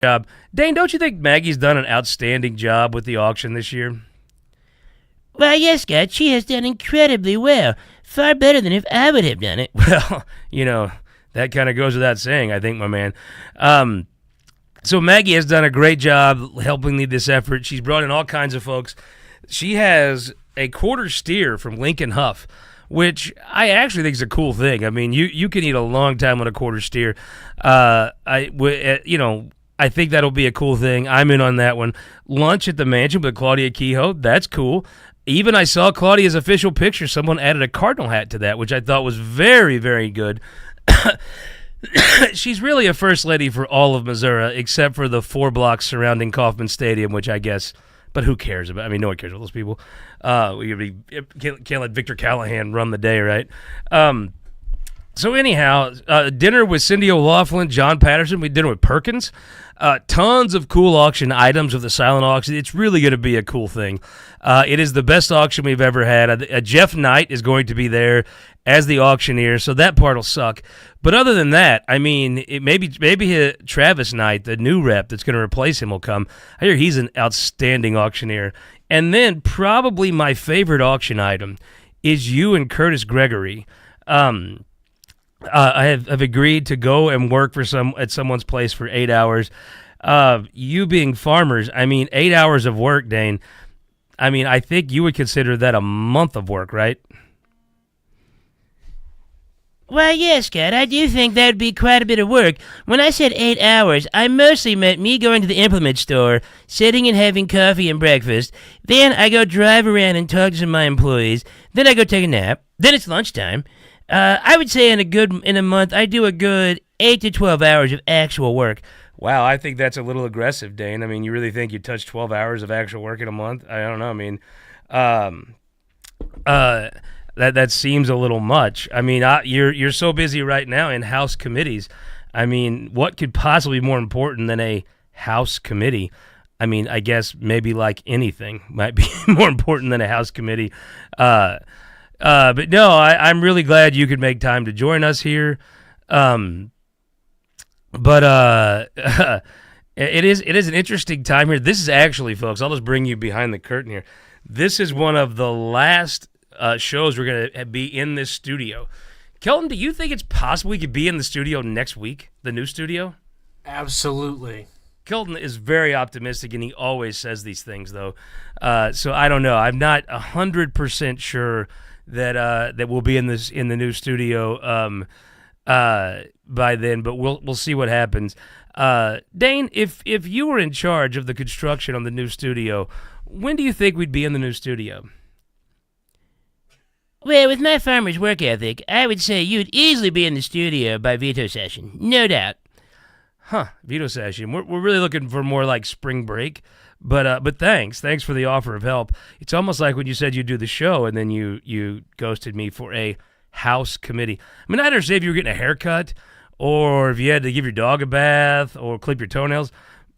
job. Dane, don't you think Maggie's done an outstanding job with the auction this year? Why, yes, Scott, she has done incredibly well. Far better than if I would have done it. Well, that kind of goes without saying, I think, my man. So Maggie has done a great job helping lead this effort. She's brought in all kinds of folks. She has a quarter steer from Lincoln Huff, which I actually think is a cool thing. I mean, you can eat a long time on a quarter steer. I think that'll be a cool thing. I'm in on that one. Lunch at the mansion with Claudia Kehoe. That's cool. Even I saw Claudia's official picture. Someone added a Cardinal hat to that, which I thought was very, very good. She's really a first lady for all of Missouri, except for the 4 blocks surrounding Kauffman Stadium, which I guess, but who cares about? I mean, no one cares about those people. Can't let Victor Callahan run the day, right? So anyhow, dinner with Cindy O'Loughlin, John Patterson. We had dinner with Perkins. Tons of cool auction items of the silent auction. It's really going to be a cool thing. It is the best auction we've ever had. Jeff Knight is going to be there as the auctioneer, so that part will suck. But other than that, I mean, maybe Travis Knight, the new rep that's going to replace him, will come. I hear he's an outstanding auctioneer. And then probably my favorite auction item is you and Curtis Gregory. I have agreed to go and work at someone's place for 8 hours. You being farmers, I mean, 8 hours of work, Dane. I mean, I think you would consider that a month of work, right? Why, yes, Scott, I do think that would be quite a bit of work. When I said 8 hours, I mostly meant me going to the implement store, sitting and having coffee and breakfast. Then I go drive around and talk to some of my employees. Then I go take a nap. Then it's lunchtime. I would say in a month, I do a good 8 to 12 hours of actual work. Wow, I think that's a little aggressive, Dane. I mean, you really think you touch 12 hours of actual work in a month? I don't know. I mean, that seems a little much. I mean, you're so busy right now in House committees. I mean, what could possibly be more important than a House committee? I mean, I guess maybe like anything might be more important than a House committee. But no, I'm really glad you could make time to join us here. But it is an interesting time here. This is actually, folks, I'll just bring you behind the curtain here. This is one of the last shows we're going to be in this studio. Kelton, do you think it's possible we could be in the studio next week, the new studio? Absolutely. Kelton is very optimistic, and he always says these things, though. So I don't know. I'm not 100% sure that we'll be in the new studio by then, but we'll see what happens. Dane, if you were in charge of the construction on the new studio, when do you think we'd be in the new studio? Well, with my farmer's work ethic, I would say you'd easily be in the studio by veto session, no doubt. Huh, veto session. We're really looking for more like spring break, but thanks for the offer of help. It's almost like when you said you'd do the show and then you ghosted me for a House committee. I mean, I understand if you were getting a haircut or if you had to give your dog a bath or clip your toenails,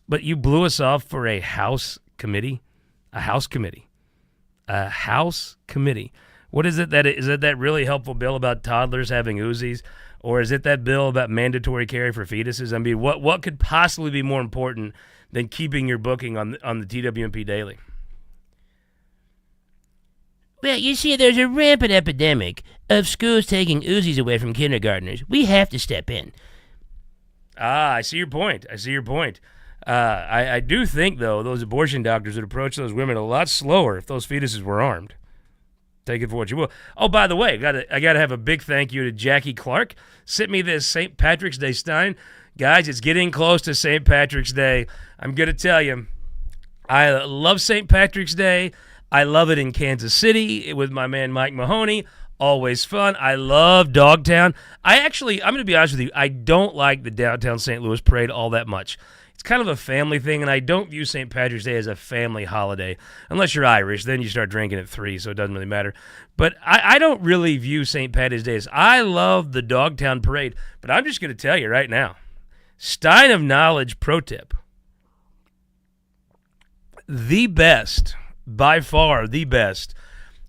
but you blew us off for a House committee. A House committee. A House committee. What is it is it that really helpful bill about toddlers having Uzis? Or is it that bill about mandatory carry for fetuses? I mean, what could possibly be more important than keeping your booking on the TWMP Daily? Well, you see, there's a rampant epidemic of schools taking Uzis away from kindergartners. We have to step in. I see your point. I do think, though, those abortion doctors would approach those women a lot slower if those fetuses were armed. Take it for what you will. Oh, by the way, I gotta have a big thank you to Jackie Clark. Sent me this St. Patrick's Day Stein. Guys, it's getting close to St. Patrick's Day. I'm going to tell you, I love St. Patrick's Day. I love it in Kansas City with my man Mike Mahoney. Always fun. I love Dogtown. I'm going to be honest with you, I don't like the downtown St. Louis parade all that much. It's kind of a family thing, and I don't view St. Patrick's Day as a family holiday. Unless you're Irish, then you start drinking at 3, so it doesn't really matter. But I don't really view St. Patrick's Day as, I love the Dogtown Parade, but I'm just going to tell you right now, Stein of Knowledge pro tip. The best, by far the best,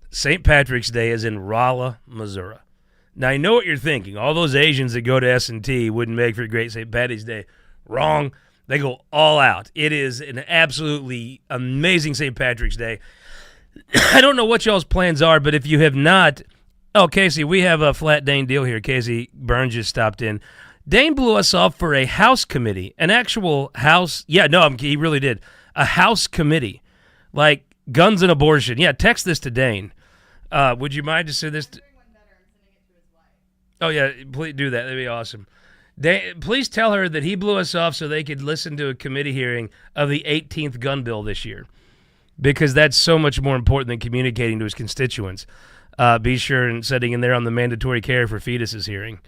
St. Patrick's Day is in Rolla, Missouri. Now, I know what you're thinking. All those Asians that go to S&T wouldn't make for a great St. Patty's Day. Wrong. They go all out. It is an absolutely amazing St. Patrick's Day. I don't know what y'all's plans are, but if you have not, Casey, we have a flat Dane deal here. Casey Burns just stopped in. Dane blew us off for a house committee, an actual house. Yeah, no, he really did. A house committee, like guns and abortion. Yeah, text this to Dane. Would you mind to send this? Oh yeah, please do that. That'd be awesome. Dane, please tell her that he blew us off so they could listen to a committee hearing of the 18th gun bill this year, because that's so much more important than communicating to his constituents. Be sure and setting in there on the mandatory care for fetuses hearing.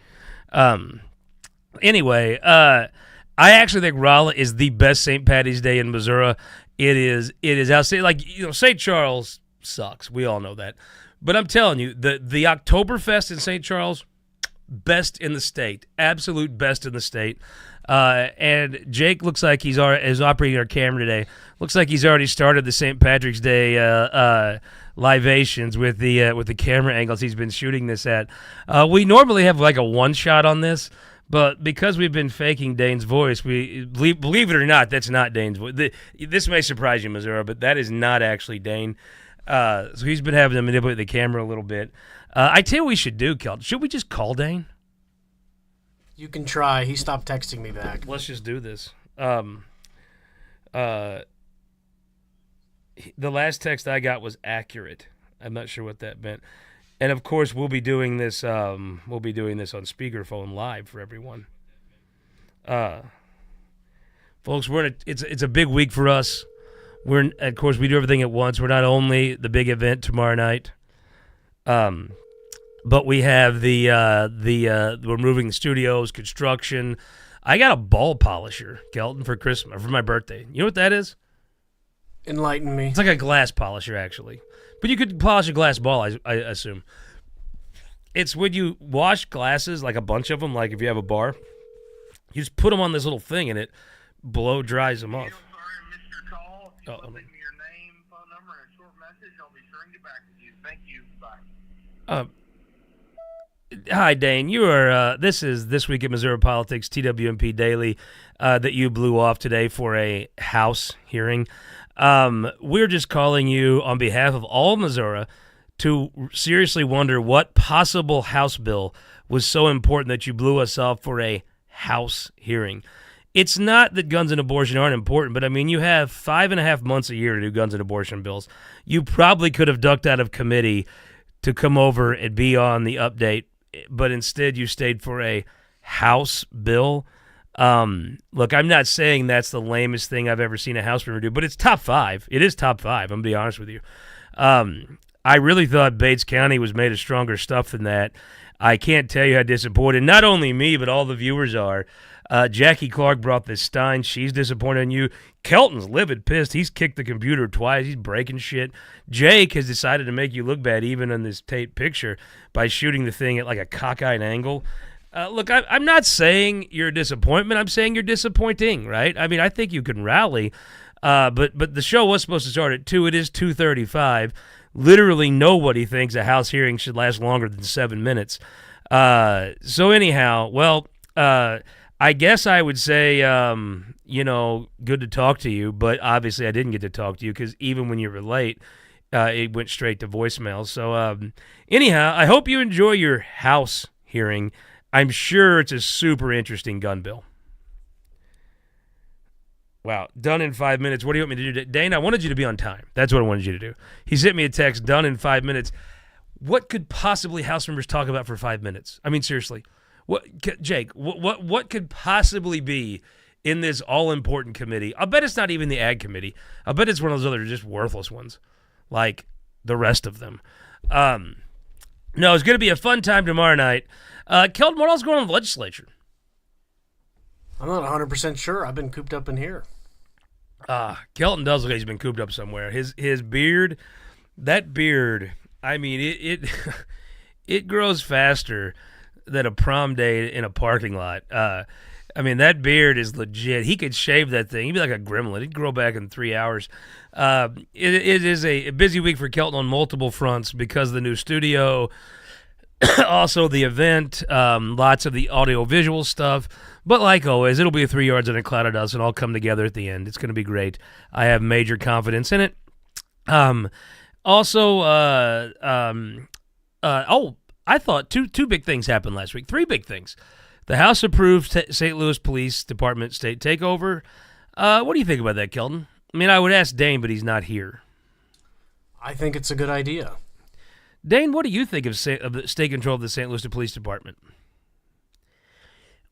Anyway, I actually think Rolla is the best St. Patty's Day in Missouri. It is outstanding. Like, St. Charles sucks. We all know that. But I'm telling you, the Oktoberfest in St. Charles, best in the state. Absolute best in the state. And Jake looks like is operating our camera today. Looks like he's already started the St. Patrick's Day libations with the camera angles he's been shooting this at. We normally have like a one shot on this, but because we've been faking Dane's voice, we believe it or not, that's not Dane's voice. This may surprise you, Missouri, but that is not actually Dane. So he's been having to manipulate the camera a little bit. I tell you what we should do, Kelton. Should we just call Dane? You can try. He stopped texting me back. Let's just do this. The last text I got was accurate. I'm not sure what that meant. And of course, we'll be doing this. We'll be doing this on speakerphone live for everyone. Folks, it's a big week for us. Of course, we do everything at once. We're not only the big event tomorrow night, but we have we're moving the studios, construction. I got a ball polisher, Kelton, for Christmas, for my birthday. You know what that is? Enlighten me. It's like a glass polisher, actually. But you could polish a glass ball, I assume. It's when you wash glasses, like a bunch of them, like if you have a bar, you just put them on this little thing and it blow dries them off. Sorry, Mr. Call. If you Oh, leave me your name, phone number, and a short message, I'll be sure and get back with you. Thank you. Bye. Hi, Dane. You are. This is This Week in Missouri Politics, TWMP Daily, that you blew off today for a House hearing. We're just calling you on behalf of all of Missouri to seriously wonder what possible House bill was so important that you blew us off for a House hearing. It's not that guns and abortion aren't important, but I mean, you have 5.5 months a year to do guns and abortion bills. You probably could have ducked out of committee to come over and be on the update, but instead you stayed for a House bill. Look, I'm not saying that's the lamest thing I've ever seen a House member do, but it's top 5. It is top 5. I'm going to be honest with you. I really thought Bates County was made of stronger stuff than that. I can't tell you how disappointed, not only me, but all the viewers are. Jackie Clark brought this Stein. She's disappointed in you. Kelton's livid pissed. He's kicked the computer twice. He's breaking shit. Jake has decided to make you look bad even in this tape picture by shooting the thing at like a cockeyed angle. Look, I'm not saying you're a disappointment. I'm saying you're disappointing, right? I mean, I think you can rally. But the show was supposed to start at 2. It is 2:35. Literally nobody thinks a House hearing should last longer than 7 minutes. So anyhow, well, I guess I would say, good to talk to you, but obviously I didn't get to talk to you because even when you were late, it went straight to voicemail. So anyhow, I hope you enjoy your House hearing. I'm sure it's a super interesting gun bill. Wow, done in 5 minutes. What do you want me to do? Dane, I wanted you to be on time. That's what I wanted you to do. He sent me a text, done in 5 minutes. What could possibly House members talk about for 5 minutes? I mean, seriously. Jake, what could possibly be in this all-important committee? I'll bet it's not even the Ag Committee. I'll bet it's one of those other just worthless ones, like the rest of them. No, it's going to be a fun time tomorrow night. Kelton, what else is going on in the legislature? I'm not 100% sure. I've been cooped up in here. Kelton does look like he's been cooped up somewhere. His beard, that beard, I mean, it grows faster than a prom day in a parking lot. I mean, that beard is legit. He could shave that thing. He'd be like a gremlin. He'd grow back in 3 hours. It is a busy week for Kelton on multiple fronts because of the new studio, Also, the event, lots of the audio-visual stuff. But like always, it'll be 3 yards in a cloud of dust and all come together at the end. It's going to be great. I have major confidence in it. Also, I thought two big things happened last week. Three big things. The House approved St. Louis Police Department state takeover. What do you think about that, Kelton? I mean, I would ask Dane, but he's not here. I think it's a good idea. Dane, what do you think of the state control of the St. Louis Police Department?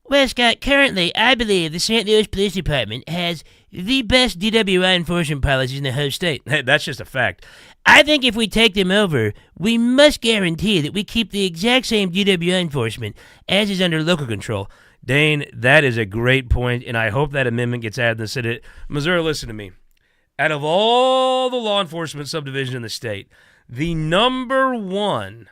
Well, Scott, currently, I believe the St. Louis Police Department has the best DWI enforcement policies in the whole state. Hey, that's just a fact. I think if we take them over, we must guarantee that we keep the exact same DWI enforcement as is under local control. Dane, that is a great point, and I hope that amendment gets added in the Senate. Missouri, listen to me. Out of all the law enforcement subdivisions in the state, the number one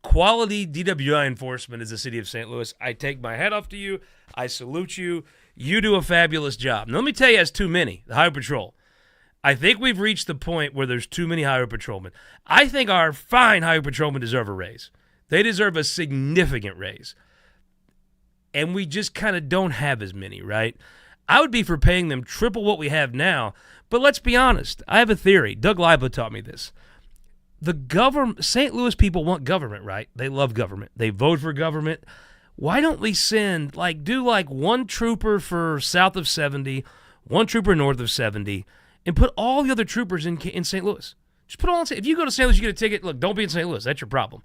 quality DWI enforcement is the city of St. Louis. I take my hat off to you. I salute you. You do a fabulous job. Now, let me tell you, as too many, the Highway Patrol. I think we've reached the point where there's too many highway patrolmen. I think our fine highway patrolmen deserve a raise. They deserve a significant raise. And we just kind of don't have as many, right? I would be for paying them triple what we have now. But let's be honest. I have a theory. Doug Leiba taught me this. The St. Louis people want government, right? They love government. They vote for government. Why don't we do one trooper for south of 70, one trooper north of 70, and put all the other troopers in St. Louis? Just put all in St. If you go to St. Louis, you get a ticket. Look, don't be in St. Louis. That's your problem.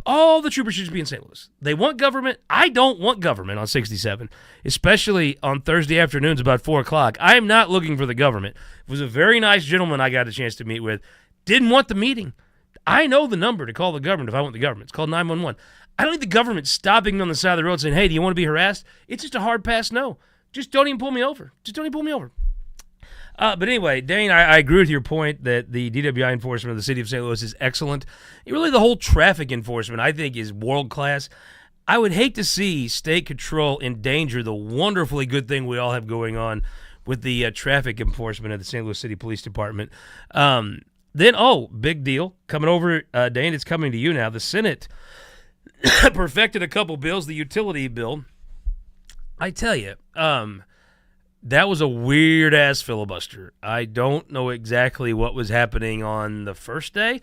All the troopers should just be in St. Louis. They want government. I don't want government on 67, especially on Thursday afternoons about 4 o'clock. I am not looking for the government. It was a very nice gentleman I got a chance to meet with. Didn't want the meeting. I know the number to call the government if I want the government. It's called 911. I don't need the government stopping me on the side of the road saying, hey, do you want to be harassed? It's just a hard pass no. Just don't even pull me over. But anyway, Dane, I agree with your point that the DWI enforcement of the city of St. Louis is excellent. Really, the whole traffic enforcement, I think, is world-class. I would hate to see state control endanger the wonderfully good thing we all have going on with the traffic enforcement of the St. Louis City Police Department. Big deal. Coming over, Dane, it's coming to you now. The Senate perfected a couple bills. The utility bill, I tell you, that was a weird-ass filibuster. I don't know exactly what was happening on the first day.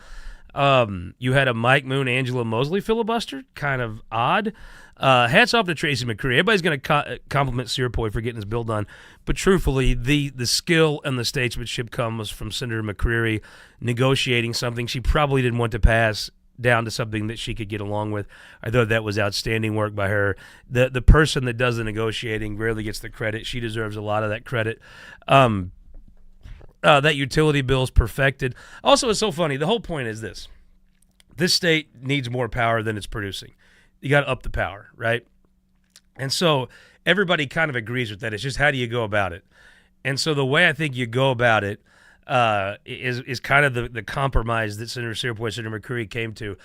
You had a Mike Moon, Angela Mosley filibuster, kind of odd. Hats off to Tracy McCreary. Everybody's going to compliment Searpoy for getting his bill done. But truthfully, the skill and the statesmanship comes from Senator McCreary negotiating something she probably didn't want to pass down to something that she could get along with. I thought that was outstanding work by her. The person that does the negotiating rarely gets the credit. She deserves a lot of that credit. That utility bill is perfected. Also, it's so funny. The whole point is this. This state needs more power than it's producing. You got to up the power, right? And so everybody kind of agrees with that. It's just how do you go about it? And so the way I think you go about it is kind of the compromise that Senator Searpoy, Senator McCreary came to.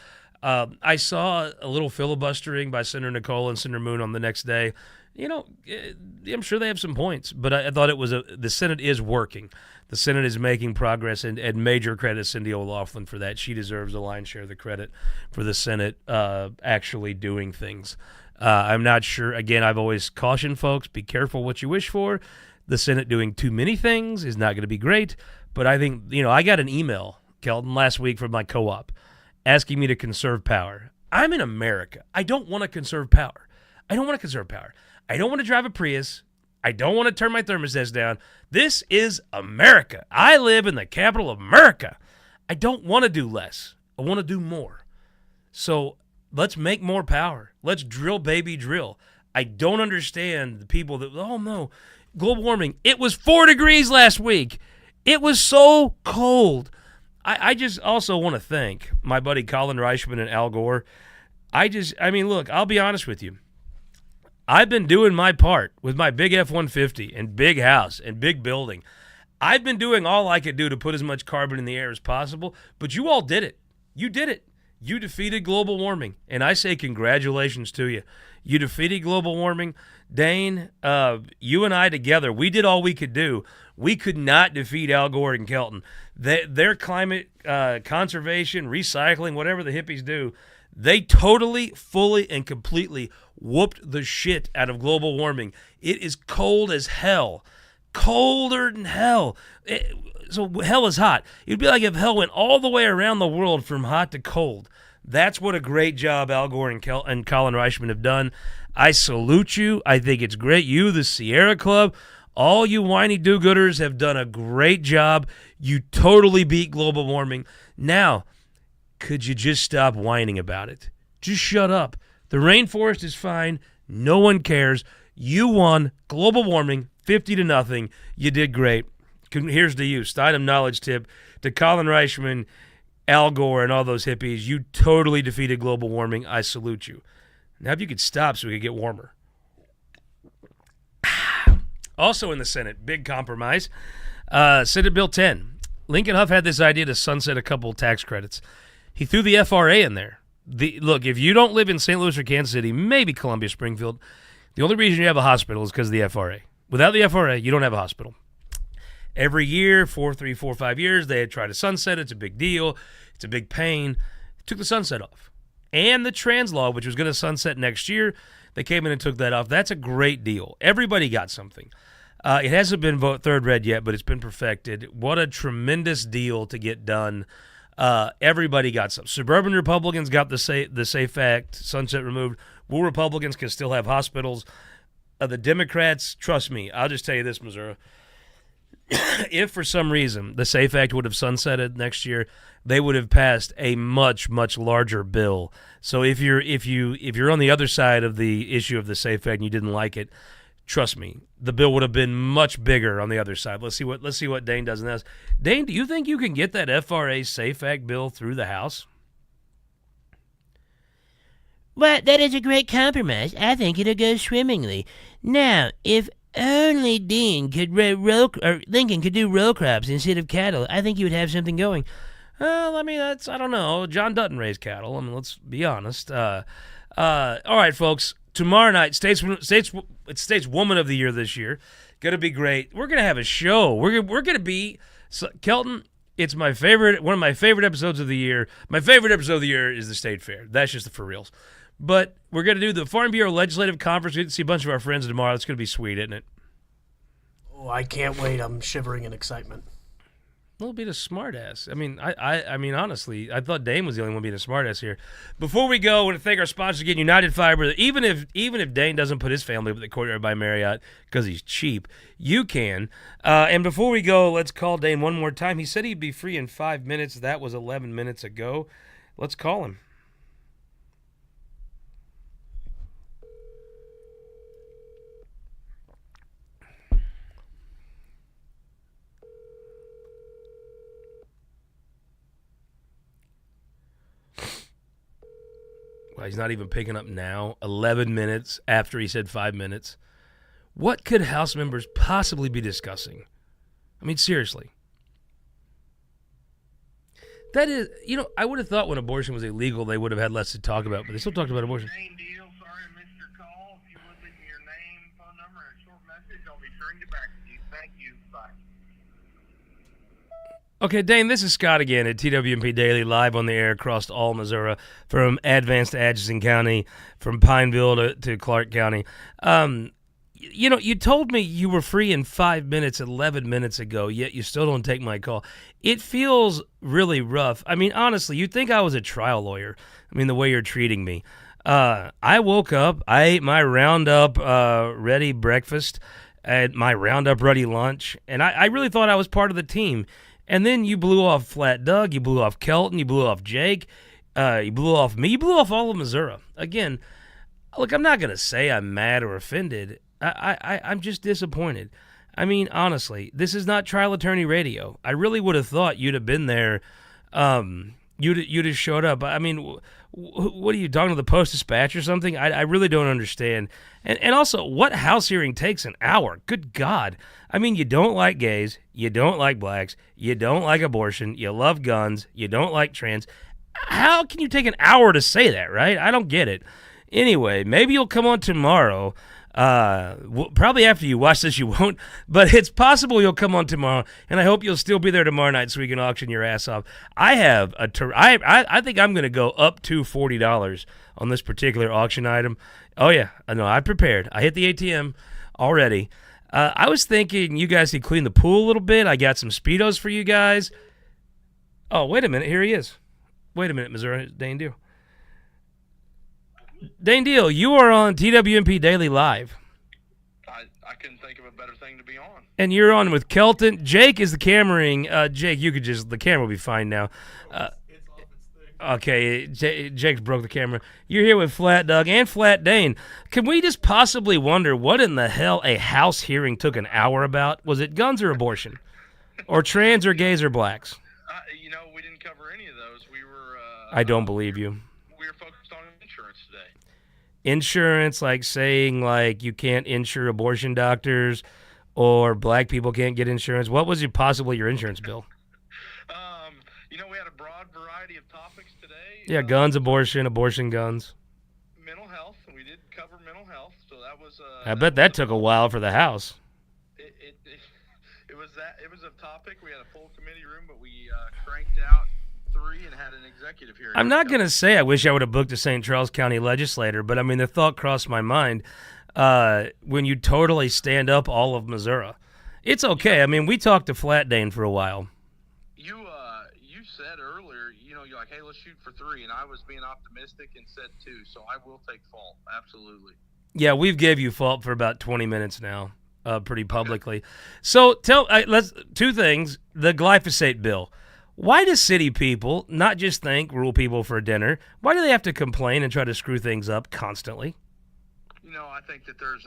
I saw a little filibustering by Senator Nicole and Senator Moon on the next day. I'm sure they have some points, but I thought it was the Senate is working. The Senate is making progress, and major credit to Cindy O'Loughlin for that. She deserves a lion's share of the credit for the Senate actually doing things. I'm not sure. Again, I've always cautioned folks, be careful what you wish for. The Senate doing too many things is not going to be great, but I think, I got an email, Kelton, last week from my co-op asking me to conserve power. I'm in America. I don't want to conserve power. I don't want to drive a Prius. I don't want to turn my thermostats down. This is America. I live in the capital of America. I don't want to do less. I want to do more. So let's make more power. Let's drill, baby, drill. I don't understand the people that, oh no, global warming. It was 4 degrees last week. It was so cold. I just also want to thank my buddy Colin Reichman and Al Gore. Look, I'll be honest with you. I've been doing my part with my big F-150 and big house and big building. I've been doing all I could do to put as much carbon in the air as possible, but you all did it. You did it. You defeated global warming, and I say congratulations to you. You defeated global warming. Dane, you and I together, we did all we could do. We could not defeat Al Gore and Kelton. Their climate conservation, recycling, whatever the hippies do, they totally, fully, and completely whooped the shit out of global warming. It is cold as hell. Colder than hell. So hell is hot. It'd be like if hell went all the way around the world from hot to cold. That's what a great job Al Gore and Colin Reichman have done. I salute you. I think it's great. You, the Sierra Club, all you whiny do-gooders have done a great job. You totally beat global warming. Now, could you just stop whining about it? Just shut up. The rainforest is fine. No one cares. You won global warming 50-0. You did great. Here's to you. Steinem knowledge tip to Colin Reichman, Al Gore, and all those hippies. You totally defeated global warming. I salute you. Now, if you could stop so we could get warmer. Also in the Senate, big compromise. Senate Bill 10. Lincoln Huff had this idea to sunset a couple tax credits. He threw the FRA in there. Look, if you don't live in St. Louis or Kansas City, maybe Columbia, Springfield, the only reason you have a hospital is because of the FRA. Without the FRA, you don't have a hospital. Every year, 4, 5 years, they try to sunset it. It's a big deal. It's a big pain. Took the sunset off. And the trans law, which was going to sunset next year, they came in and took that off. That's a great deal. Everybody got something. It hasn't been third read yet, but it's been perfected. What a tremendous deal to get done. Everybody got some. Suburban Republicans got the SAFE Act, sunset removed. Rural Republicans can still have hospitals. The Democrats, trust me, I'll just tell you this, Missouri. If for some reason the SAFE Act would have sunsetted next year, they would have passed a much, much larger bill. So if you're on the other side of the issue of the SAFE Act and you didn't like it, trust me, the bill would have been much bigger on the other side. Let's see what Dane does in this. Dane, do you think you can get that FRA SAFE Act bill through the House? Well, that is a great compromise. I think it'll go swimmingly. Now, if only Lincoln could do row crops instead of cattle, I think you would have something going. Well, I mean, I don't know. John Dutton raised cattle. I mean, let's be honest. All right, folks. Tomorrow night, Stateswoman of the Year this year. Going to be great. We're going to have a show. We're going to be Kelton. It's one of my favorite episodes of the year. My favorite episode of the year is the State Fair. That's just the for reals. But we're going to do the Farm Bureau Legislative Conference. We get to see a bunch of our friends tomorrow. It's going to be sweet, isn't it? Oh, I can't wait. I'm shivering in excitement. A little bit of smartass. I mean, honestly, I thought Dane was the only one being a smartass here. Before we go, I want to thank our sponsors again, United Fiber. Even if Dane doesn't put his family up at the Courtyard by Marriott because he's cheap, you can. And before we go, let's call Dane one more time. He said he'd be free in 5 minutes. That was 11 minutes ago. Let's call him. Well, he's not even picking up now. 11 minutes after he said 5 minutes. What could House members possibly be discussing? I mean, seriously. That is, I would have thought when abortion was illegal, they would have had less to talk about, but they still talked about abortion. Same deal. Sorry I missed your call. If you would leave me your name, phone number, and a short message, I'll be sure to get back to you. Thank you. Bye. Okay, Dane, this is Scott again at TWMP Daily, live on the air across all Missouri, from Advance to Atchison County, from Pineville to Clark County. You told me you were free in 5 minutes 11 minutes ago, yet you still don't take my call. It feels really rough. I mean, honestly, you'd think I was a trial lawyer. I mean, the way you're treating me. I woke up, I ate my Roundup ready breakfast, and my Roundup ready lunch, and I really thought I was part of the team. And then you blew off Flat Doug, you blew off Kelton, you blew off Jake, you blew off me, you blew off all of Missouri. Again, look, I'm not going to say I'm mad or offended. I'm just disappointed. I mean, honestly, this is not trial attorney radio. I really would have thought you'd have been there. You'd have showed up. I mean, what are you talking to the Post-Dispatch or something? I really don't understand. And also, what House hearing takes an hour? Good God. I mean, you don't like gays, you don't like blacks, you don't like abortion, you love guns, you don't like trans. how can you take an hour to say that, right? I don't get it. Anyway, maybe you'll come on tomorrow. Probably after you watch this, you won't, but it's possible you'll come on tomorrow, and I hope you'll still be there tomorrow night so we can auction your ass off. I have I think I'm going to go up to $40 on this particular auction item. Oh yeah, I know. I prepared. I hit the ATM already. I was thinking you guys could clean the pool a little bit. I got some Speedos for you guys. Oh, wait a minute. Here he is. Wait a minute, Missouri. Dane Deal. Dane Deal, you are on TWMP Daily Live. I couldn't think of a better thing to be on. And you're on with Kelton. Jake is the cameraing. Jake, you could just, the camera will be fine now. Okay, Jake's broke the camera. You're here with Flat Doug and Flat Dane. Can we just possibly wonder what in the hell a House hearing took an hour about? Was it guns or abortion? Or trans or gays or blacks? We didn't cover any of those. We were... I don't believe you. We were focused on insurance today. Insurance, like saying like you can't insure abortion doctors or black people can't get insurance. What was possibly your insurance bill? We had a broad variety of topics today. Yeah, guns, abortion, guns. Mental health. We did cover mental health, so that was... I bet that took a while for the House. It was a topic. We had a full committee room, but we cranked out 3 and had an executive hearing. I'm not going to say I wish I would have booked a St. Charles County legislator, but I mean, the thought crossed my mind when you totally stand up all of Missouri. It's okay. I mean, we talked to Flat Dane for a while. You said earlier, you're like, hey, let's shoot for 3, and I was being optimistic and said 2, so I will take fault. Absolutely. Yeah, we've gave you fault for about 20 minutes now, pretty publicly. So let's 2 things. The glyphosate bill. Why do city people not just thank rural people for dinner? Why do they have to complain and try to screw things up constantly? I think that there's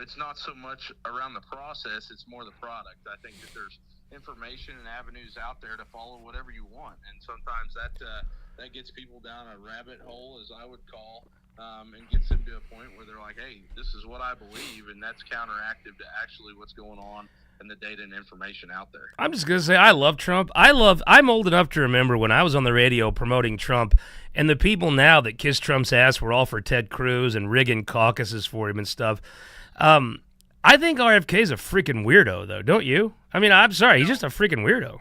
it's not so much around the process, it's more the product. I think that there's information and avenues out there to follow whatever you want, and sometimes that gets people down a rabbit hole, as I would call, and gets them to a point where they're like, hey, this is what I believe, and that's counteractive to actually what's going on and the data and information out there. I'm just going to say I love Trump. I'm old enough to remember when I was on the radio promoting Trump, and the people now that kiss Trump's ass were all for Ted Cruz and rigging caucuses for him and stuff. I think RFK's a freaking weirdo, though, don't you? I mean, I'm sorry, he's just a freaking weirdo.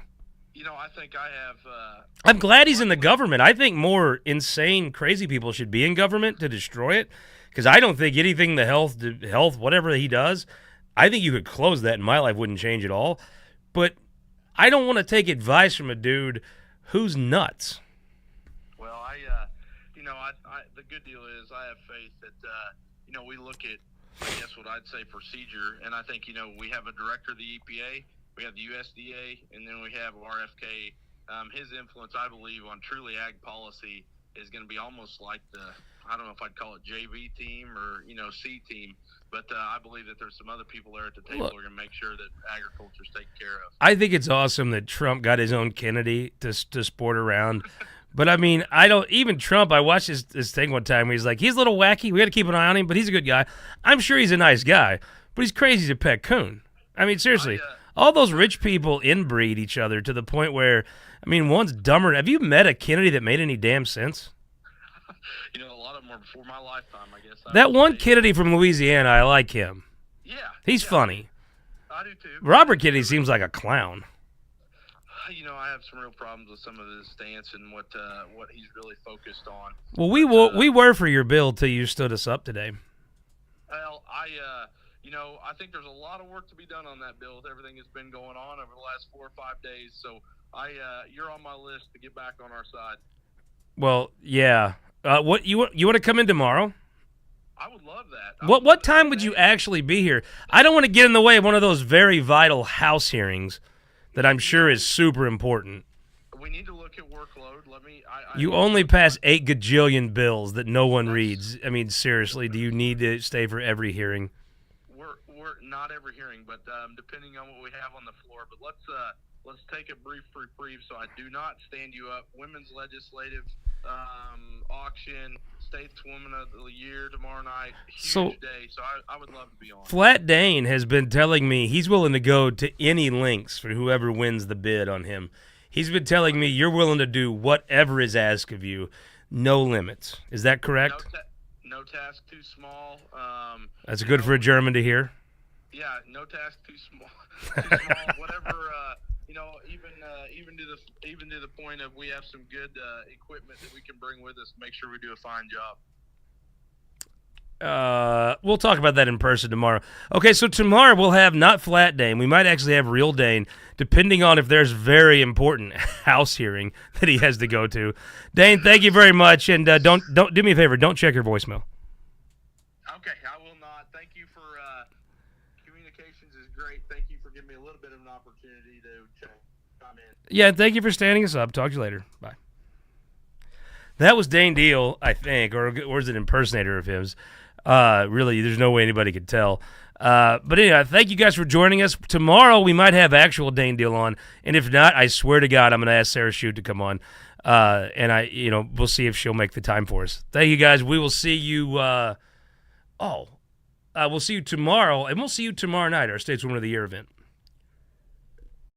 I think I have... I'm glad he's in the government. I think more insane, crazy people should be in government to destroy it, because I don't think anything the health, whatever he does, I think you could close that and my life wouldn't change at all. But I don't want to take advice from a dude who's nuts. Well, the good deal is I have faith that, we look at, I guess what I'd say, procedure, and I think, we have a director of the EPA, we have the USDA, and then we have RFK. His influence, I believe, on truly ag policy is going to be almost like I don't know if I'd call it JV team or, C team, but I believe that there's some other people there at the table who are going to make sure that agriculture's taken care of. I think it's awesome that Trump got his own Kennedy to sport around. But, I mean, even Trump, I watched his thing one time where he's like, he's a little wacky. We got to keep an eye on him, but he's a good guy. I'm sure he's a nice guy, but he's crazy as a pet coon. I mean, seriously, all those rich people inbreed each other to the point where, I mean, one's dumber. Have you met a Kennedy that made any damn sense? A lot of them were before my lifetime, I guess. That one Kennedy from Louisiana, I like him. Yeah. He's funny. I do, too. Robert Kennedy seems like a clown. I have some real problems with some of his stance and what he's really focused on. Well, we were for your bill till you stood us up today. Well, I think there's a lot of work to be done on that bill with everything that's been going on over the last 4 or 5 days. So you're on my list to get back on our side. Well, yeah. What you want to come in tomorrow? I would love that. What time would you actually be here? I don't want to get in the way of one of those very vital House hearings that I'm sure is super important. We need to look at workload. You only pass 8 gajillion bills that no one reads. I mean, seriously, do you need to stay for every hearing? We're not every hearing, but depending on what we have on the floor. But let's take a brief reprieve so I do not stand you up. Women's legislative auction, State's Woman of the Year tomorrow night. Huge day, so I would love to be on. Flat Dane has been telling me he's willing to go to any lengths for whoever wins the bid on him. He's been telling me you're willing to do whatever is asked of you, no limits. Is that correct? No task too small. That's good for a German to hear. Yeah, no task too small. Too small. Whatever. Even to the point of we have some good equipment that we can bring with us. Make sure we do a fine job. We'll talk about that in person tomorrow. Okay, so tomorrow we'll have not Flat Dane. We might actually have Real Dane, depending on if there's very important house hearing that he has to go to. Dane, thank you very much, and don't do me a favor. Don't check your voicemail. Okay, I will not. Thank you for communications is great. Thank you for giving me a little bit of an opportunity to chime in. Yeah, thank you for standing us up. Talk to you later. Bye. That was Dane Deal, I think, or was it an impersonator of his? Really, there's no way anybody could tell. But anyway, thank you guys for joining us. Tomorrow we might have actual Dane Deal on, and if not, I swear to God, I'm going to ask Sarah Shute to come on, and we'll see if she'll make the time for us. Thank you guys. We will see you. We'll see you tomorrow, and we'll see you tomorrow night, our States Woman of the Year event.